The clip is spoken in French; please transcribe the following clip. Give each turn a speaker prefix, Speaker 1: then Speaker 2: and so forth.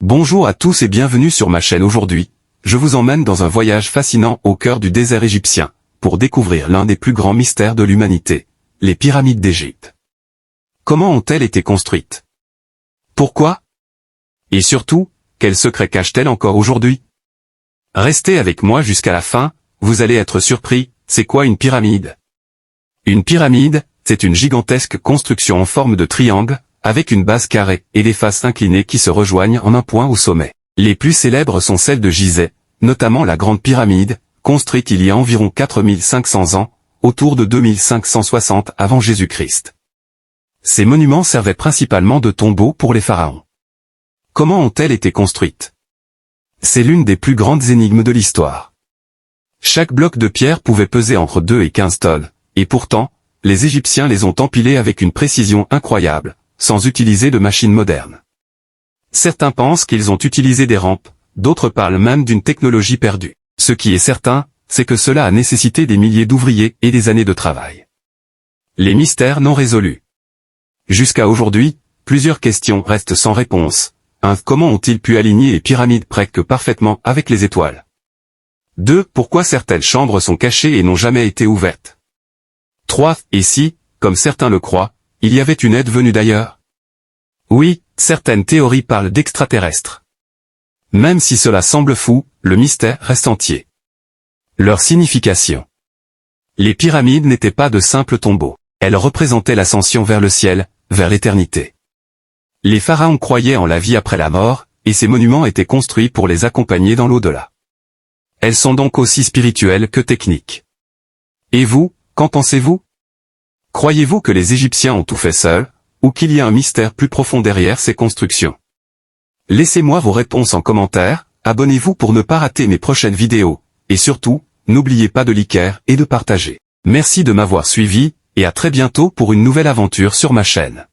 Speaker 1: Bonjour à tous et bienvenue sur ma chaîne. Aujourd'hui, je vous emmène dans un voyage fascinant au cœur du désert égyptien, pour découvrir l'un des plus grands mystères de l'humanité, les pyramides d'Égypte. Comment ont-elles été construites? Pourquoi? Et surtout, quels secrets cachent-elles encore aujourd'hui? Restez avec moi jusqu'à la fin, vous allez être surpris. C'est quoi une pyramide? Une pyramide, c'est une gigantesque construction en forme de triangle, avec une base carrée et des faces inclinées qui se rejoignent en un point au sommet. Les plus célèbres sont celles de Gizeh, notamment la Grande Pyramide, construite il y a environ 4500 ans, autour de 2560 avant Jésus-Christ. Ces monuments servaient principalement de tombeaux pour les pharaons. Comment ont-elles été construites? C'est l'une des plus grandes énigmes de l'histoire. Chaque bloc de pierre pouvait peser entre 2 et 15 tonnes, et pourtant, les Égyptiens les ont empilés avec une précision incroyable, sans utiliser de machines modernes. Certains pensent qu'ils ont utilisé des rampes, d'autres parlent même d'une technologie perdue. Ce qui est certain, c'est que cela a nécessité des milliers d'ouvriers et des années de travail. Les mystères non résolus. Jusqu'à aujourd'hui, plusieurs questions restent sans réponse. 1. Comment ont-ils pu aligner les pyramides presque parfaitement avec les étoiles? 2. Pourquoi certaines chambres sont cachées et n'ont jamais été ouvertes? 3. Et si, comme certains le croient, il y avait une aide venue d'ailleurs? Oui, certaines théories parlent d'extraterrestres. Même si cela semble fou, le mystère reste entier. Leur signification. Les pyramides n'étaient pas de simples tombeaux. Elles représentaient l'ascension vers le ciel, vers l'éternité. Les pharaons croyaient en la vie après la mort, et ces monuments étaient construits pour les accompagner dans l'au-delà. Elles sont donc aussi spirituelles que techniques. Et vous, qu'en pensez-vous? Croyez-vous que les Égyptiens ont tout fait seuls, ou qu'il y a un mystère plus profond derrière ces constructions? Laissez-moi vos réponses en commentaire, abonnez-vous pour ne pas rater mes prochaines vidéos, et surtout, n'oubliez pas de liker et de partager. Merci de m'avoir suivi, et à très bientôt pour une nouvelle aventure sur ma chaîne.